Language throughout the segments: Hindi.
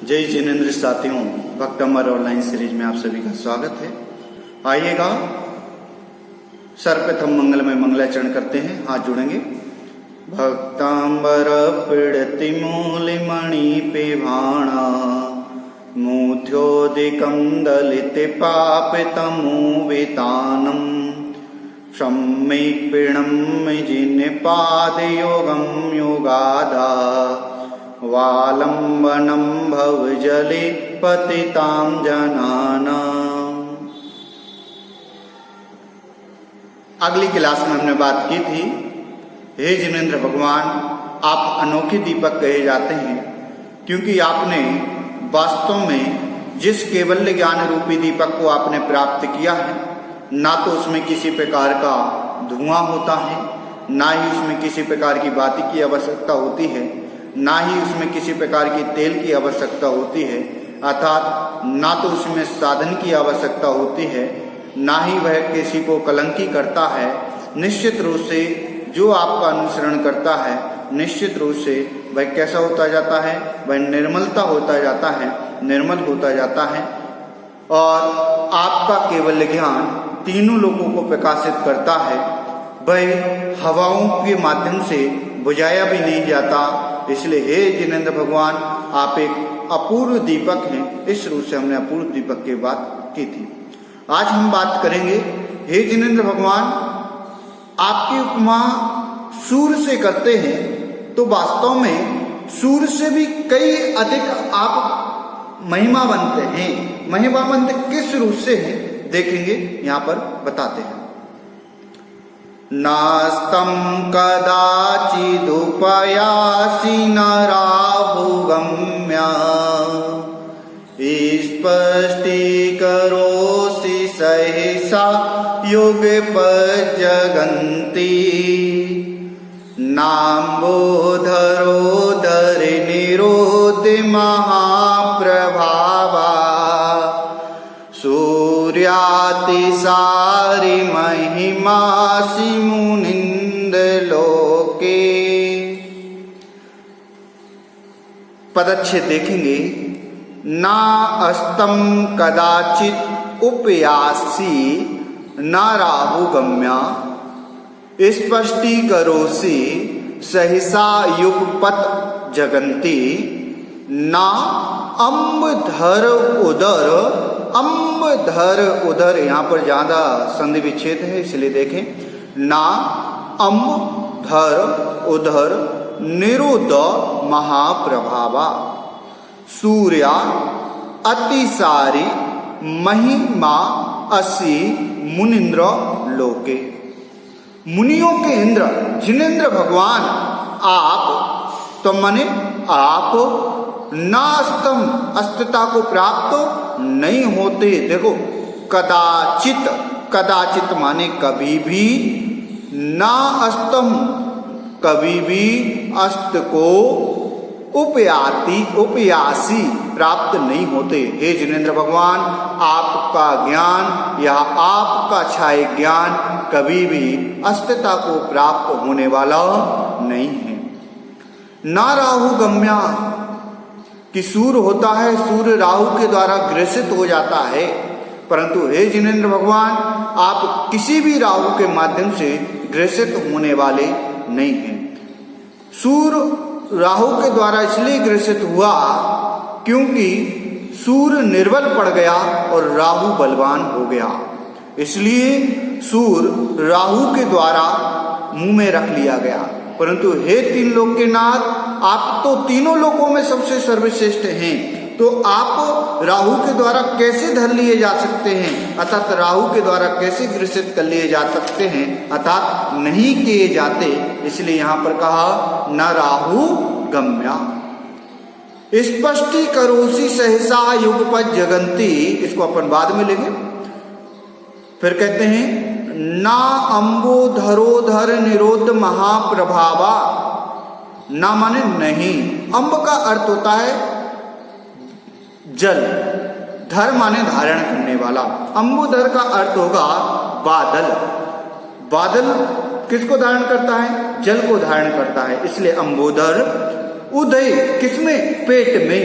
जय जिनेन्द्र साथियों, भक्त अमर ऑनलाइन सीरीज में आप सभी का स्वागत है। आइएगा सर्वप्रथम मंगलमय मंगलाचरण करते हैं, हाथ जोड़ेंगे। भक्तांबर पीड़ति मूलि मणि पे भाणा मूध्योदिकं दलिते पापितमु वेतानम सम्यक् पीणं जिन्पादयोगं योगादा वालंबनम भवजले पतितां जनानां। अगली क्लास में हमने बात की थी, हे जिनेन्द्र भगवान, आप अनोखे दीपक कहे जाते हैं क्योंकि आपने वास्तव में जिस केवल्य ज्ञान रूपी दीपक को आपने प्राप्त किया है, ना तो उसमें किसी प्रकार का धुआं होता है, ना ही उसमें किसी प्रकार की बाती की आवश्यकता होती है, ना ही उसमें किसी प्रकार की तेल की आवश्यकता होती है, अर्थात ना तो उसमें साधन की आवश्यकता होती है, ना ही वह किसी को कलंकी करता है। निश्चित रूप से जो आपका अनुसरण करता है, निश्चित रूप से वह कैसा होता जाता है, वह निर्मलता होता जाता है, निर्मल होता जाता है। और आपका केवल ज्ञान तीनों लोगों को प्रकाशित करता है, वह हवाओं के माध्यम से बुझाया भी नहीं जाता। इसलिए हे जिनेन्द्र भगवान, आप एक अपूर्व दीपक हैं। इस रूप से हमने अपूर्व दीपक की बात की थी। आज हम बात करेंगे, हे जिनेन्द्र भगवान, आपकी उपमा सूर्य से करते हैं तो वास्तव में सूर्य से भी कई अधिक आप महिमावंत हैं। महिमावंत किस रूप से हैं देखेंगे, यहाँ पर बताते हैं। नास्तं कदाचिदुपयासि नराहुगम्या स्पष्टीकरोषि सहसा युगपज्जगन्ति नाम्बोधरोदरे निरोधि महाप्रभावा सूर्यातिसारि महिमासि मुनिन्द्रलोके। पदच्छेद देखेंगे। ना अस्तं कदाचित उपयासि न राहुगम्या स्पष्टीकरोषि सहसा युगपत जगन्ति ना अम्बधर उदर। अम्बधर उदर, यहाँ पर ज्यादा संधि विच्छेद है इसलिए देखें। ना अम्बधर उदर निरुद्ध महाप्रभावा सूर्या अतिसारी महिमा असि मुनिन्द्र लोके। मुनियों के इंद्र जिनेन्द्र भगवान, आप तो मने आप नास्तम अस्तित्व को प्राप्त नहीं होते। देखो, कदाचित, कदाचित माने कभी भी, ना अस्तम कभी भी, अस्त को उपयासी प्राप्त नहीं होते। हे जिनेन्द्र भगवान, आपका ज्ञान या आपका छाये ज्ञान कभी भी अस्तित्व को प्राप्त होने वाला नहीं है। ना राहु गम्या कि सूर्य होता है, सूर्य राहु के द्वारा ग्रसित हो जाता है, परंतु हे जिनेन्द्र भगवान, आप किसी भी राहु के माध्यम से ग्रसित होने वाले नहीं हैं। सूर्य राहु के द्वारा इसलिए ग्रसित हुआ क्योंकि सूर्य निर्बल पड़ गया और राहु बलवान हो गया। इसलिए सूर्य राहु के द्वारा मुंह में रख लिया गया। परंतु हे तीन लोक के नाथ, आप तो तीनों लोकों में सबसे सर्वश्रेष्ठ हैं, तो आप राहु के द्वारा कैसे धर लिए जा सकते हैं, अर्थात राहु के द्वारा कैसे ग्रसित कर लिए जा सकते हैं, अर्थात नहीं किए जाते। इसलिए यहाँ पर कहा न राहु गम्या स्पष्टीकरोषि सहसा युगपत जगन्ति। इसको अपन बाद में लेंगे। फिर कहते हैं ना अम्बोधरोधर निरोध महाप्रभावा। ना माने नहीं, अम्ब का अर्थ होता है जल, धर माने धारण करने वाला। अम्बोधर का अर्थ होगा बादल। बादल किसको धारण करता है? जल को धारण करता है, इसलिए अम्बोधर। उदय किसमें? पेट में।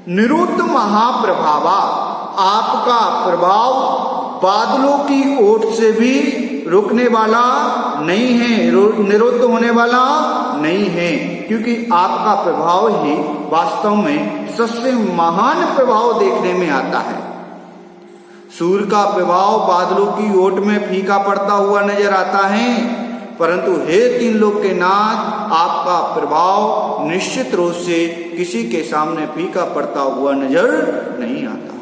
निरुद्ध महाप्रभावा, आपका प्रभाव बादलों की ओट से भी रुकने वाला नहीं है, निरुद्ध होने वाला नहीं है, क्योंकि आपका प्रभाव ही वास्तव में सबसे महान प्रभाव देखने में आता है। सूर्य का प्रभाव बादलों की ओट में फीका पड़ता हुआ नजर आता है, परंतु हे तीन लोक के नाथ, आपका प्रभाव निश्चित रूप से किसी के सामने फीका पड़ता हुआ नजर नहीं आता।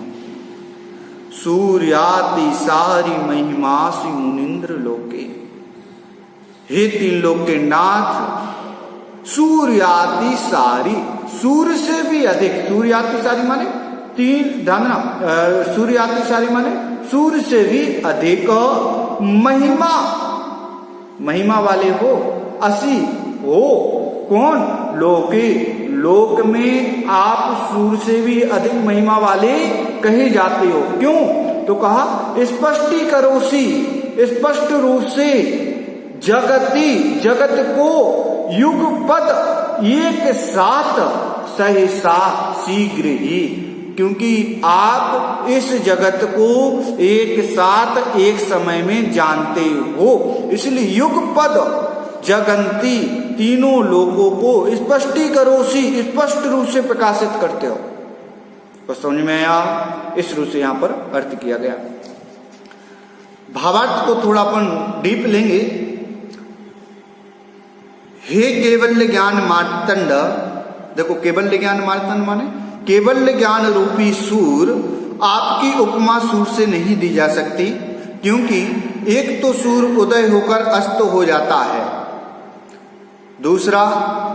सूर्याति सारी महिमासी मुनिंद्र लोके, हे तीन लोक के नाथ, सूर्याति सारी, सूर्य से भी अधिक, सूर्याति सारी माने तीन धामना, सूर्याति सारी माने सूर्य से भी अधिक महिमा, महिमा वाले हो, असी हो, कौन? लोके, लोक में आप सूर्य से भी अधिक महिमा वाले कहे जाते हो। क्यों? तो कहा स्पष्टीकरोसी, स्पष्ट रूप से जगति, जगत को युगपद एक साथ सहसा शीघ्र ही, क्योंकि आप इस जगत को एक साथ एक समय में जानते हो, इसलिए युगपद जगंती, तीनों लोगों को स्पष्टीकरोसी, स्पष्ट रूप से प्रकाशित करते हो। तो समझ में आया? इस रूप से यहां पर अर्थ किया गया। भावार्थ को थोड़ा अपन डीप लेंगे। हे केवल्य ज्ञान मार्तंड, देखो केवल्य ज्ञान मार्तंड माने केवल्य ज्ञान रूपी सूर्य, आपकी उपमा सूर्य से नहीं दी जा सकती, क्योंकि एक तो सूर्य उदय होकर अस्त हो जाता है, दूसरा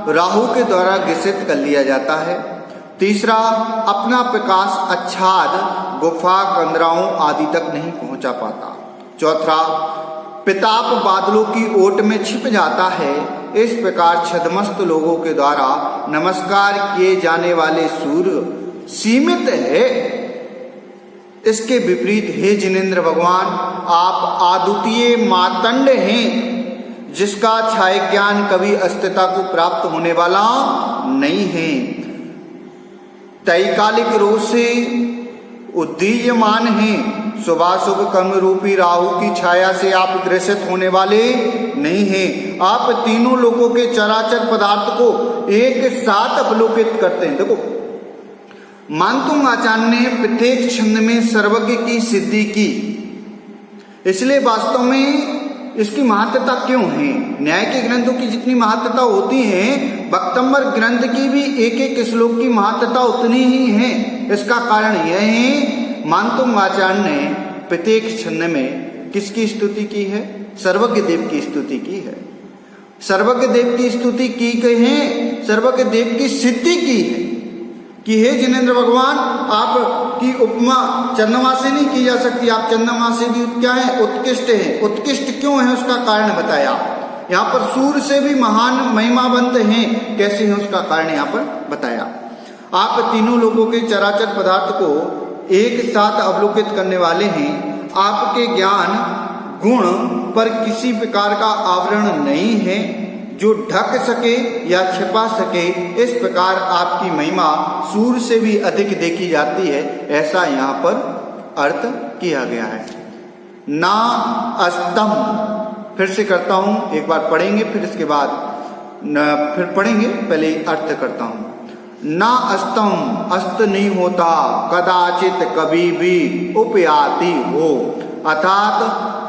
राहु के द्वारा ग्रसित कर लिया जाता है, तीसरा अपना प्रकाश आच्छाद गुफा कंदराओं आदि तक नहीं पहुंचा पाता, चौथा पिताप बादलों की ओट में छिप जाता है। इस प्रकार छदमस्त लोगों के द्वारा नमस्कार किए जाने वाले सूर्य सीमित है। इसके विपरीत हे जिनेंद्र भगवान, आप अद्वितीय मार्तंड हैं, जिसका छाय ज्ञान कभी अस्तित्व को प्राप्त होने वाला नहीं है। तैकालिक रूप से उदीयमान हैं, शुभाशुभ कर्म रूपी राहु की छाया से आप ग्रसित होने वाले नहीं हैं। आप तीनों लोगों के चराचर पदार्थ को एक साथ अवलोकित करते हैं। देखो, मानतुंग आचार्य ने प्रत्येक छंद में सर्वज्ञ की सिद्धि की, इसलिए वास्तव में इसकी महत्ता क्यों है? न्याय के ग्रंथों की जितनी महत्ता होती है, वक्तंबर ग्रंथ की भी एक एक श्लोक की महत्ता उतनी ही है। इसका कारण यह है, मानतुंग आचार्य ने प्रत्येक छंद में किसकी स्तुति की है? सर्वज्ञ देव की स्तुति की है। सर्वज्ञ देव की स्तुति की गई है, सर्वज्ञ देव की सिद्धि की है कि हे जिनेंद्र भगवान, आपकी उपमा चंद्रमा से नहीं की जा सकती, आप चंद्रमा से भी क्या है? उत्कृष्ट है। उत्कृष्ट क्यों है? उसका कारण बताया। यहाँ पर सूर्य से भी महान महिमावंत हैं, कैसे है उसका कारण यहाँ पर बताया। आप तीनों लोगों के चराचर पदार्थ को एक साथ अवलोकित करने वाले हैं। आपके ज्ञान गुण पर किसी प्रकार का आवरण नहीं है जो ढक सके या छिपा सके। इस प्रकार आपकी महिमा सूर्य से भी अधिक देखी जाती है, ऐसा यहाँ पर अर्थ किया गया है। ना अस्तम, फिर से करता हूं, एक बार पढ़ेंगे फिर इसके बाद फिर पढ़ेंगे, पहले अर्थ करता हूं। ना अस्तम, अस्त नहीं होता, कदाचित कभी भी उपयाति हो, अर्थात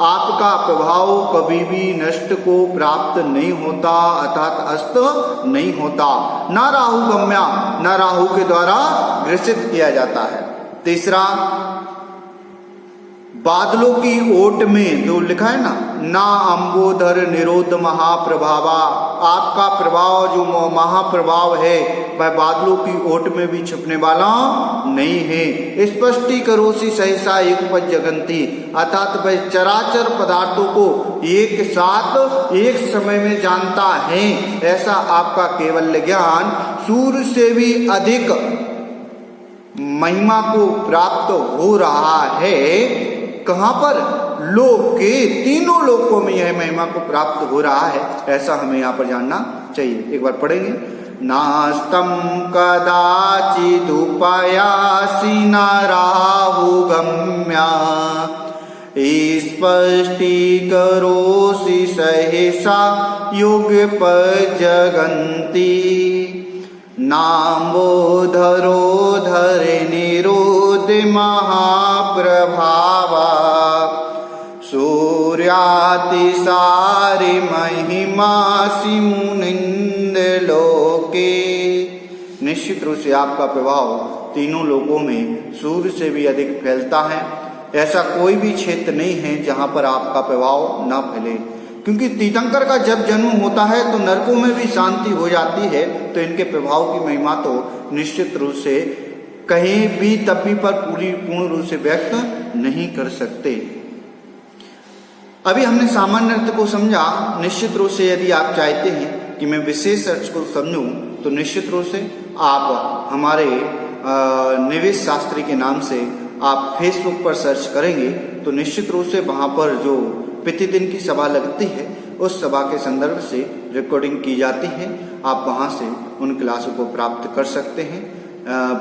आपका प्रभाव कभी भी नष्ट को प्राप्त नहीं होता, अर्थात अस्त नहीं होता। न राहु गम्या, न राहु के द्वारा ग्रसित किया जाता है। तीसरा, बादलों की ओट में जो लिखा है ना अंबोधर निरोध महाप्रभावा, आपका प्रभाव जो महाप्रभाव है वह बादलों की ओट में भी छिपने वाला नहीं है। स्पष्टीकरोसी सहसा एक पद जगंती, अर्थात वह चराचर पदार्थों को एक साथ एक समय में जानता है। ऐसा आपका केवल ज्ञान सूर्य से भी अधिक महिमा को प्राप्त हो रहा है। कहाँ पर? लोक के तीनों लोकों में यह महिमा को प्राप्त हो रहा है, ऐसा हमें यहाँ पर जानना चाहिए। एक बार पढ़ेंगे। नास्तं कदाचिदुपयासि न राहुगम्या स्पष्टीकरोषि सहसा युगपजगन्ति नाम्बोधरो धरे निरोधे महाप्रभावा सूर्यातिसारि महिमासि मुनिन्द्रलोके। निश्चित रूप से आपका प्रभाव तीनों लोकों में सूर्य से भी अधिक फैलता है। ऐसा कोई भी क्षेत्र नहीं है जहां पर आपका प्रभाव न फैले, क्योंकि तीर्थंकर का जब जन्म होता है तो नरकों में भी शांति हो जाती है। तो इनके प्रभाव की महिमा तो निश्चित रूप से कहीं भी तभी पर पूर्ण रूप से व्यक्त नहीं कर सकते। अभी हमने सामान्य अर्थ को समझा। निश्चित रूप से यदि आप चाहते हैं कि मैं विशेष अर्थ को समझूं तो निश्चित रूप से आप हमारे निवेश शास्त्री के नाम से आप फेसबुक पर सर्च करेंगे तो निश्चित रूप से वहाँ पर जो प्रतिदिन की सभा लगती है उस सभा के संदर्भ से रिकॉर्डिंग की जाती है। आप वहाँ से उन क्लासों को प्राप्त कर सकते हैं।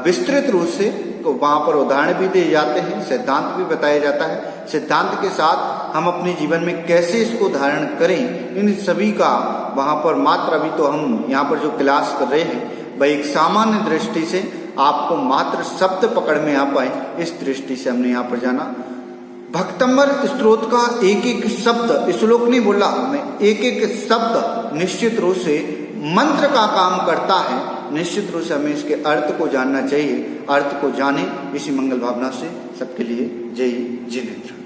विस्तृत रूप से तो वहाँ पर उदाहरण भी दिए जाते हैं, सिद्धांत भी बताया जाता है। सिद्धांत के साथ हम अपने जीवन में कैसे इसको धारण करें, इन सभी का वहाँ पर मात्र अभी तो हम यहाँ पर जो क्लास कर रहे हैं वह एक सामान्य दृष्टि से आपको मात्र शब्द पकड़ में आ पाए, इस दृष्टि से हमने यहाँ पर जाना। भक्तंबर स्त्रोत का एक एक शब्द, श्लोक नहीं बोला मैं, एक एक शब्द निश्चित रूप से मंत्र का काम करता है। निश्चित रूप से हमें इसके अर्थ को जानना चाहिए। अर्थ को जाने, इसी मंगल भावना से सबके लिए जय जिनेंद्र।